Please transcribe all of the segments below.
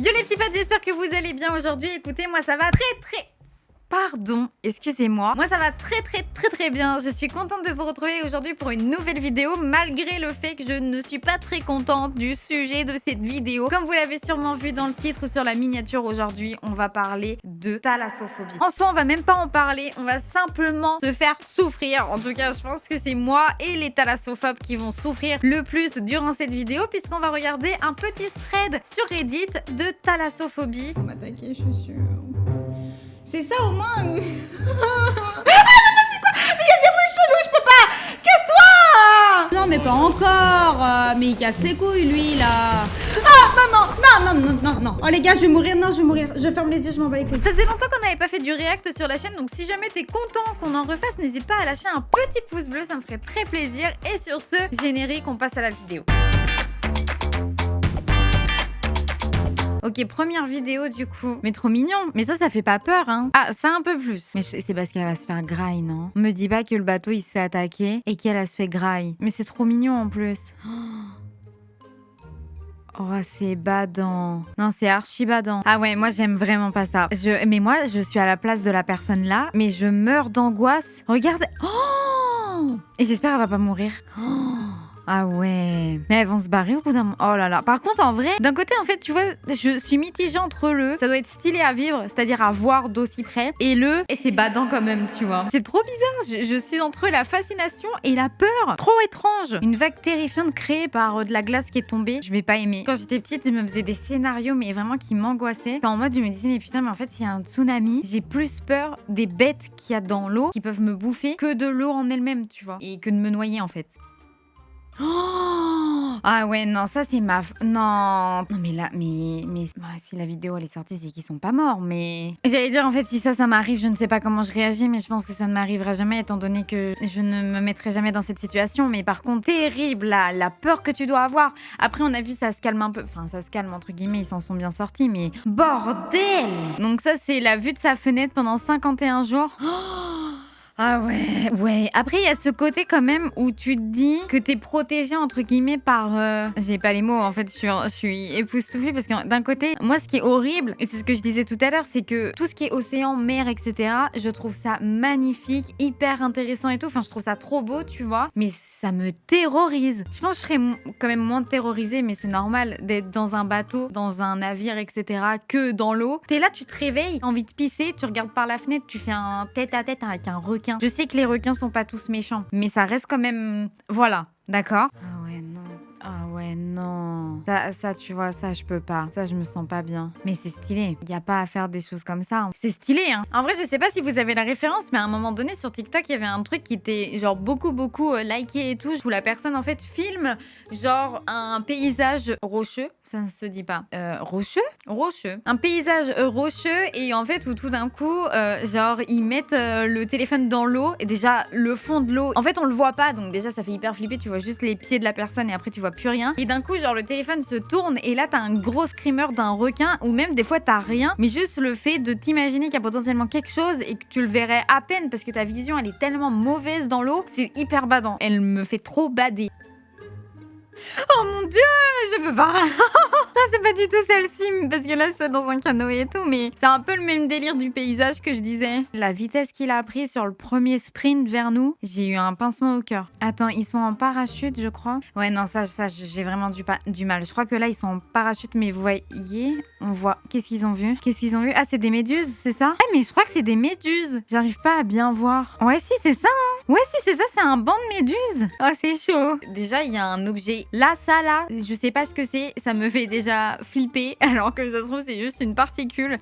Yo les petits potes, j'espère que vous allez bien aujourd'hui. Écoutez, moi ça va très... Pardon, excusez-moi. Moi ça va très bien. Je suis contente de vous retrouver aujourd'hui pour une nouvelle vidéo, malgré le fait que je ne suis pas très contente du sujet de cette vidéo. Comme vous l'avez sûrement vu dans le titre ou sur la miniature, aujourd'hui, on va parler de thalassophobie. En soi, on va même pas en parler, on va simplement se faire souffrir. En tout cas, je pense que c'est moi et les thalassophobes qui vont souffrir le plus durant cette vidéo, puisqu'on va regarder un petit thread sur Reddit de thalassophobie. On m'attaquer, je suis sûre. C'est ça au moins. Ah mais c'est quoi? Mais il y a des bruits chelous, je peux pas. Casse-toi. Non mais pas encore. Mais il casse les couilles lui là. Ah maman. Non. Oh les gars, je vais mourir. Non, je vais mourir. Je ferme les yeux, je m'en bats les couilles. Ça faisait longtemps qu'on n'avait pas fait du react sur la chaîne, donc si jamais t'es content qu'on en refasse, n'hésite pas à lâcher un petit pouce bleu, ça me ferait très plaisir. Et sur ce, générique, on passe à la vidéo. Ok, première vidéo du coup. Mais trop mignon. Mais ça fait pas peur, hein. Ah, ça un peu plus. Mais c'est parce qu'elle va se faire graille, non? Me dis pas que le bateau il se fait attaquer et qu'elle se fait graille. Mais c'est trop mignon en plus. Oh, c'est badant. Non, c'est archi badant. Ah ouais, moi j'aime vraiment pas ça. Mais moi, je suis à la place de la personne là, mais je meurs d'angoisse. Regarde. Oh! Et j'espère qu'elle va pas mourir. Oh! Ah ouais. Mais elles vont se barrer au bout d'un moment. Oh là là. Par contre, en vrai, d'un côté, en fait, tu vois, je suis mitigée entre ça doit être stylé à vivre, c'est-à-dire à voir d'aussi près, et c'est badant quand même, tu vois. C'est trop bizarre. Je suis entre la fascination et la peur. Trop étrange. Une vague terrifiante créée par de la glace qui est tombée. Je vais pas aimer. Quand j'étais petite, je me faisais des scénarios, mais vraiment qui m'angoissaient. En mode, je me disais, mais putain, mais en fait, s'il y a un tsunami, j'ai plus peur des bêtes qu'il y a dans l'eau qui peuvent me bouffer que de l'eau en elle-même, tu vois. Et que de me noyer, en fait. Oh ah ouais, non, ça c'est Non, mais là, mais si la vidéo elle est sortie, c'est qu'ils sont pas morts, mais... J'allais dire, en fait, si ça m'arrive, je ne sais pas comment je réagis, mais je pense que ça ne m'arrivera jamais, étant donné que je ne me mettrai jamais dans cette situation. Mais par contre, terrible, la peur que tu dois avoir. Après, on a vu, ça se calme un peu. Enfin, ça se calme, entre guillemets, ils s'en sont bien sortis, mais... Bordel! Donc ça, c'est la vue de sa fenêtre pendant 51 jours. Ah ouais. Après, il y a ce côté quand même où tu te dis que t'es protégé entre guillemets par... J'ai pas les mots, en fait, je suis époustouflée parce que d'un côté, moi, ce qui est horrible, et c'est ce que je disais tout à l'heure, c'est que tout ce qui est océan, mer, etc., je trouve ça magnifique, hyper intéressant et tout. Enfin, je trouve ça trop beau, tu vois. Mais ça me terrorise. Je pense que je serais quand même moins terrorisée, mais c'est normal d'être dans un bateau, dans un navire, etc., que dans l'eau. T'es là, tu te réveilles, t'as envie de pisser, tu regardes par la fenêtre, tu fais un tête-à-tête avec un requin. Je sais que les requins sont pas tous méchants, mais ça reste quand même... Voilà, d'accord? Ah ouais, non. Ça, tu vois, ça, je peux pas. Ça, je me sens pas bien. Mais c'est stylé. Y a pas à faire des choses comme ça. C'est stylé, hein. En vrai, je sais pas si vous avez la référence, mais à un moment donné, sur TikTok, il y avait un truc qui était genre beaucoup liké et tout, où la personne, en fait, filme genre un paysage rocheux. Ça ne se dit pas. Rocheux. Un paysage rocheux et en fait, où tout d'un coup, genre, ils mettent le téléphone dans l'eau et déjà, le fond de l'eau, en fait, on le voit pas. Donc déjà, ça fait hyper flipper. Tu vois juste les pieds de la personne et après, tu vois plus rien. Et d'un coup, genre, le téléphone se tourne et là, t'as un gros screamer d'un requin ou même des fois, t'as rien. Mais juste le fait de t'imaginer qu'il y a potentiellement quelque chose et que tu le verrais à peine parce que ta vision, elle est tellement mauvaise dans l'eau, c'est hyper badant. Elle me fait trop bader. Oh mon dieu, je peux pas. Non, c'est pas du tout celle-ci, parce que là, c'est dans un canoë et tout, mais c'est un peu le même délire du paysage que je disais. La vitesse qu'il a pris sur le premier sprint vers nous, j'ai eu un pincement au cœur. Attends, ils sont en parachute, je crois. Ouais, non, ça j'ai vraiment du mal. Je crois que là, ils sont en parachute, mais vous voyez, on voit. Qu'est-ce qu'ils ont vu? Ah, c'est des méduses, c'est ça? Ah, mais je crois que c'est des méduses. J'arrive pas à bien voir. Ouais, si, c'est ça, hein. Ouais, si, c'est ça, c'est un banc de méduses. Oh, c'est chaud. Déjà, il y a un objet. Là, je sais pas ce que c'est. Ça me fait déjà flipper, alors que ça se trouve, c'est juste une particule.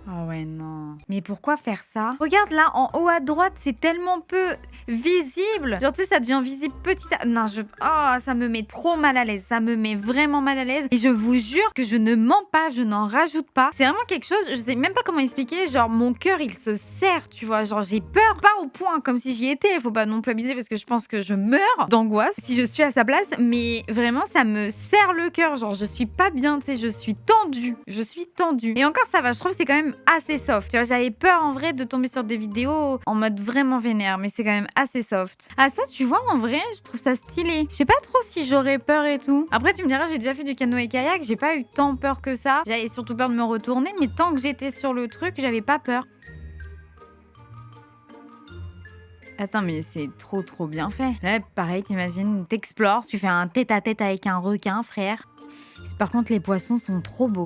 Oh ouais, non. Mais pourquoi faire ça? Regarde là, en haut à droite, c'est tellement peu visible. Genre, tu sais, ça devient visible petit à... Non, oh, ça me met trop mal à l'aise. Ça me met vraiment mal à l'aise. Et je vous jure que je ne mens pas, je n'en rajoute pas. C'est vraiment quelque chose, je sais même pas comment expliquer. Genre, mon cœur, il se serre, tu vois. Genre, j'ai peur, pas au point, comme si j'y étais. Faut pas non plus abuser parce que je pense que je meurs d'angoisse si je suis à sa place. Mais vraiment, ça me serre le cœur. Genre, je suis pas bien, tu sais, je suis tendue. Et encore, ça va, je trouve que c'est quand même assez soft. Tu vois, j'avais peur en vrai de tomber sur des vidéos en mode vraiment vénère, mais c'est quand même assez soft. Ah ça, tu vois, en vrai, je trouve ça stylé. Je sais pas trop si j'aurais peur et tout. Après, tu me diras, j'ai déjà fait du canoë-kayak, j'ai pas eu tant peur que ça. J'avais surtout peur de me retourner, mais tant que j'étais sur le truc, j'avais pas peur. Attends, mais c'est trop bien fait. Là, pareil, t'imagines, t'explores, tu fais un tête-à-tête avec un requin, frère. Par contre, les poissons sont trop beaux.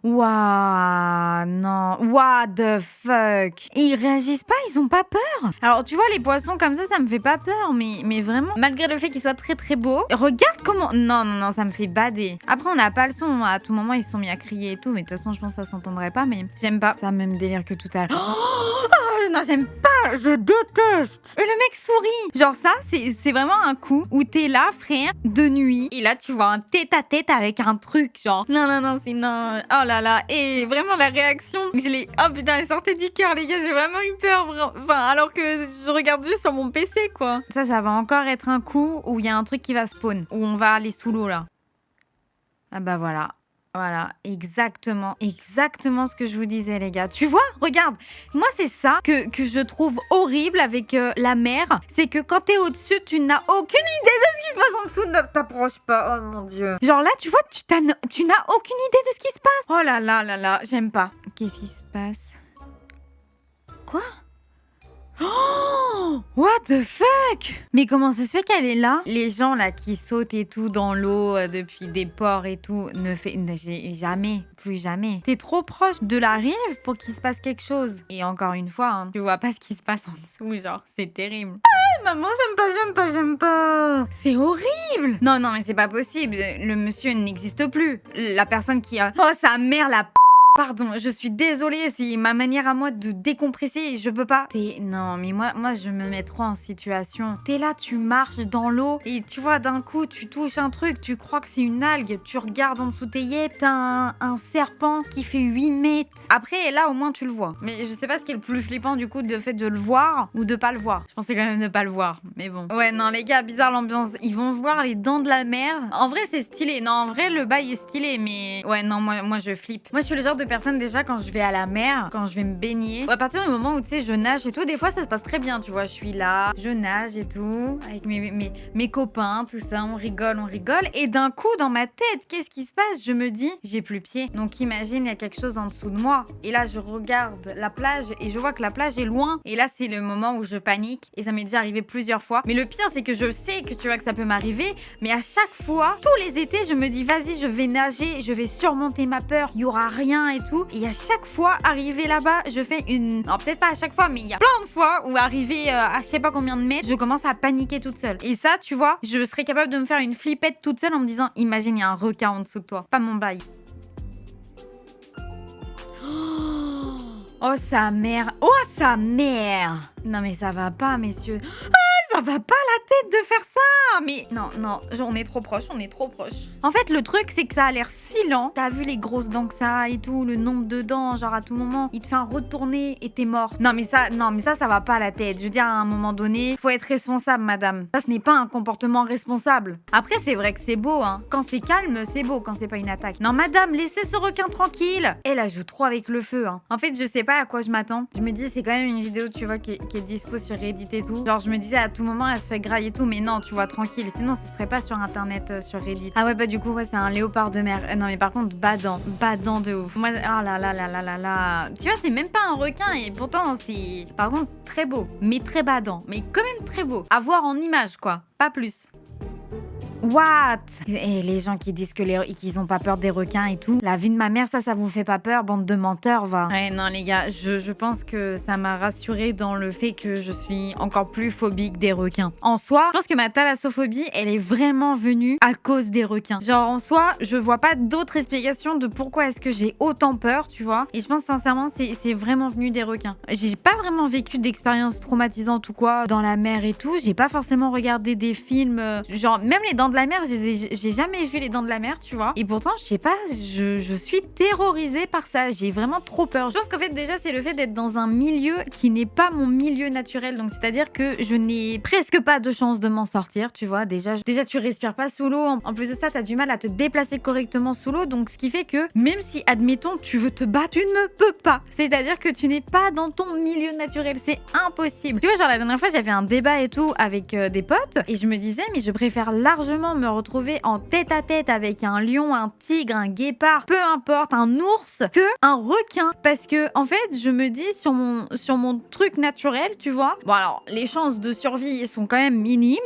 Waouh, non, what the fuck. Et ils réagissent pas, ils ont pas peur. Alors, tu vois, les poissons comme ça me fait pas peur, mais vraiment, malgré le fait qu'ils soient très beaux, regarde comment... Non, ça me fait bader. Après, on n'a pas le son, à tout moment, ils se sont mis à crier et tout, mais de toute façon, je pense que ça s'entendrait pas, mais j'aime pas. Ça a même délire que tout à l'heure. Oh, non, j'aime pas, je déteste. Et le mec sourit. Genre ça, c'est vraiment un coup où t'es là, frère, de nuit, et là, tu vois un tête-à-tête avec un truc, genre, non, c'est non... Oh là, et vraiment la réaction, je l'ai... Oh putain, elle sortait du cœur, les gars, j'ai vraiment eu peur, enfin, alors que je regarde juste sur mon PC, quoi. Ça va encore être un coup où il y a un truc qui va spawn, où on va aller sous l'eau, là. Ah bah voilà. Voilà, exactement ce que je vous disais, les gars. Tu vois, regarde, moi c'est ça que je trouve horrible avec la mer, c'est que quand t'es au-dessus, tu n'as aucune idée de ce qui se passe en dessous, ne t'approche pas, oh mon dieu. Genre là, tu vois, tu n'as aucune idée de ce qui se passe. Oh là, j'aime pas. Qu'est-ce qui se passe? Quoi? Oh, what the fuck? Mais comment ça se fait qu'elle est là? Les gens là qui sautent et tout dans l'eau depuis des ports et tout, jamais, plus jamais. T'es trop proche de la rive pour qu'il se passe quelque chose. Et encore une fois, hein, tu vois pas ce qui se passe en dessous, genre c'est terrible. Ah, maman, j'aime pas. C'est horrible. Non, mais c'est pas possible. Le monsieur n'existe plus. La personne qui a... Oh, sa mère, la Pardon, je suis désolée, c'est ma manière à moi de décompresser, je peux pas. Non, mais moi je me mets trop en situation. T'es là, tu marches dans l'eau et tu vois d'un coup tu touches un truc, tu crois que c'est une algue, tu regardes en dessous tes yeux, t'as un serpent qui fait 8 mètres. Après là au moins tu le vois. Mais je sais pas ce qui est le plus flippant du coup de fait de le voir ou de pas le voir. Je pensais quand même de pas le voir, mais bon. Ouais non les gars, bizarre l'ambiance. Ils vont voir les dents de la mer. En vrai c'est stylé, non en vrai le bail est stylé, mais ouais non moi je flippe. Moi je suis le genre de personne déjà quand je vais à la mer, quand je vais me baigner, à partir du moment où tu sais je nage et tout, des fois ça se passe très bien, tu vois, je suis là, je nage et tout avec mes copains, tout ça, on rigole et d'un coup dans ma tête, qu'est-ce qui se passe? Je me dis, j'ai plus pied. Donc imagine il y a quelque chose en dessous de moi et là je regarde la plage et je vois que la plage est loin et là c'est le moment où je panique et ça m'est déjà arrivé plusieurs fois. Mais le pire c'est que je sais que tu vois que ça peut m'arriver, mais à chaque fois, tous les étés, je me dis vas-y, je vais nager, je vais surmonter ma peur, il y aura rien et tout. Et à chaque fois, arrivé là-bas, je fais une... Non, peut-être pas à chaque fois, mais il y a plein de fois où arrivé à je sais pas combien de mètres, je commence à paniquer toute seule. Et ça, tu vois, je serais capable de me faire une flippette toute seule en me disant, imagine, il y a un requin en dessous de toi. Pas mon bail. Oh, sa mère. Non, mais ça va pas, messieurs. Ça va pas la tête de faire ça. Mais non, on est trop proche. En fait, le truc, c'est que ça a l'air si lent. T'as vu les grosses dents que ça a et tout, le nombre de dents, genre à tout moment, il te fait un retourner et t'es mort. Non, mais ça va pas à la tête. Je veux dire, à un moment donné, faut être responsable, madame. Ça, ce n'est pas un comportement responsable. Après, c'est vrai que c'est beau, hein. Quand c'est calme, c'est beau, quand c'est pas une attaque. Non, madame, laissez ce requin tranquille. Elle, elle joue trop avec le feu, hein. En fait, je sais pas à quoi je m'attends. Je me dis, c'est quand même une vidéo, tu vois, qui est dispo sur Reddit et tout. Genre, je me disais, à tout moment, elle se fait grailler et tout, mais non, tu vois, tranquille. Sinon, ce serait pas sur internet, sur Reddit. Ah ouais, bah du coup, ouais, c'est un léopard de mer. Non, mais par contre, badant de ouf. Moi, ah là là. Tu vois, c'est même pas un requin et pourtant, c'est par contre très beau, mais très badant, mais quand même très beau. À voir en image, quoi, pas plus. What? Et les gens qui disent qu'ils ont pas peur des requins et tout. La vie de ma mère, ça vous fait pas peur, bande de menteurs, va. Ouais, non, les gars, je pense que ça m'a rassurée dans le fait que je suis encore plus phobique des requins. En soi, je pense que ma thalassophobie, elle est vraiment venue à cause des requins. Genre, en soi, je vois pas d'autre explication de pourquoi est-ce que j'ai autant peur, tu vois. Et je pense sincèrement, c'est vraiment venu des requins. J'ai pas vraiment vécu d'expérience traumatisante ou quoi dans la mer et tout. J'ai pas forcément regardé des films, genre, même les dents de la mer, j'ai jamais vu les dents de la mer, tu vois. Et pourtant, je sais pas, je suis terrorisée par ça. J'ai vraiment trop peur. Je pense qu'en fait, déjà, c'est le fait d'être dans un milieu qui n'est pas mon milieu naturel. Donc, c'est-à-dire que je n'ai presque pas de chance de m'en sortir, tu vois. Déjà, tu respires pas sous l'eau. En plus de ça, t'as du mal à te déplacer correctement sous l'eau. Donc, ce qui fait que même si, admettons, tu veux te battre, tu ne peux pas. C'est-à-dire que tu n'es pas dans ton milieu naturel. C'est impossible. Tu vois, genre, la dernière fois, j'avais un débat et tout avec des potes. Et je me disais, mais je préfère largement me retrouver en tête à tête avec un lion, un tigre, un guépard, peu importe, un ours, que un requin. Parce que, en fait, je me dis, sur mon truc naturel, tu vois. Bon, alors, les chances de survie sont quand même minimes.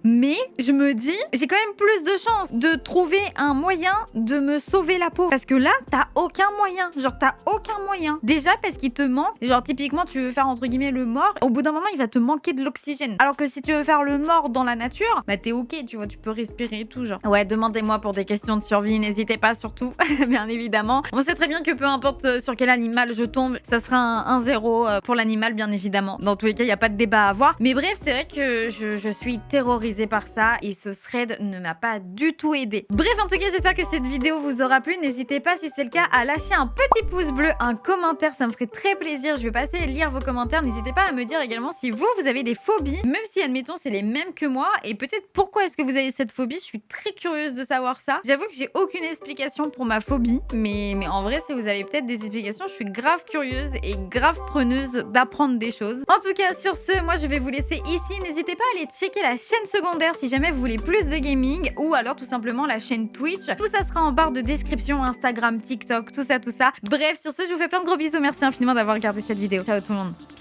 Mais je me dis, j'ai quand même plus de chances de trouver un moyen de me sauver la peau. Parce que là, t'as aucun moyen. Genre, t'as aucun moyen. Déjà, parce qu'il te manque. Genre, typiquement, tu veux faire entre guillemets le mort. Au bout d'un moment, il va te manquer de l'oxygène. Alors que si tu veux faire le mort dans la nature, bah t'es ok, tu vois, tu peux respirer et tout, genre. Ouais, demandez-moi pour des questions de survie, n'hésitez pas surtout, bien évidemment. On sait très bien que peu importe sur quel animal je tombe, ça sera un 1-0 pour l'animal, bien évidemment. Dans tous les cas, il n'y a pas de débat à avoir. Mais bref, c'est vrai que je suis terrorisée par ça et ce thread ne m'a pas du tout aidé. Bref, en tout cas, j'espère que cette vidéo vous aura plu. N'hésitez pas, si c'est le cas, à lâcher un petit pouce bleu, un commentaire, ça me ferait très plaisir. Je vais passer à lire vos commentaires. N'hésitez pas à me dire également si vous avez des phobies, même si, admettons, c'est les mêmes que moi, et peut-être pourquoi est-ce que vous avez cette phobie. Je suis très curieuse de savoir ça. J'avoue que j'ai aucune explication pour ma phobie, mais en vrai, si vous avez peut-être des explications, je suis grave curieuse et grave preneuse d'apprendre des choses. En tout cas, sur ce, moi, je vais vous laisser ici. N'hésitez pas à aller checker la chaîne secondaire si jamais vous voulez plus de gaming, ou alors tout simplement la chaîne Twitch. Tout ça sera en barre de description, Instagram, TikTok, tout ça. Bref, sur ce, je vous fais plein de gros bisous. Merci infiniment d'avoir regardé cette vidéo. Ciao tout le monde.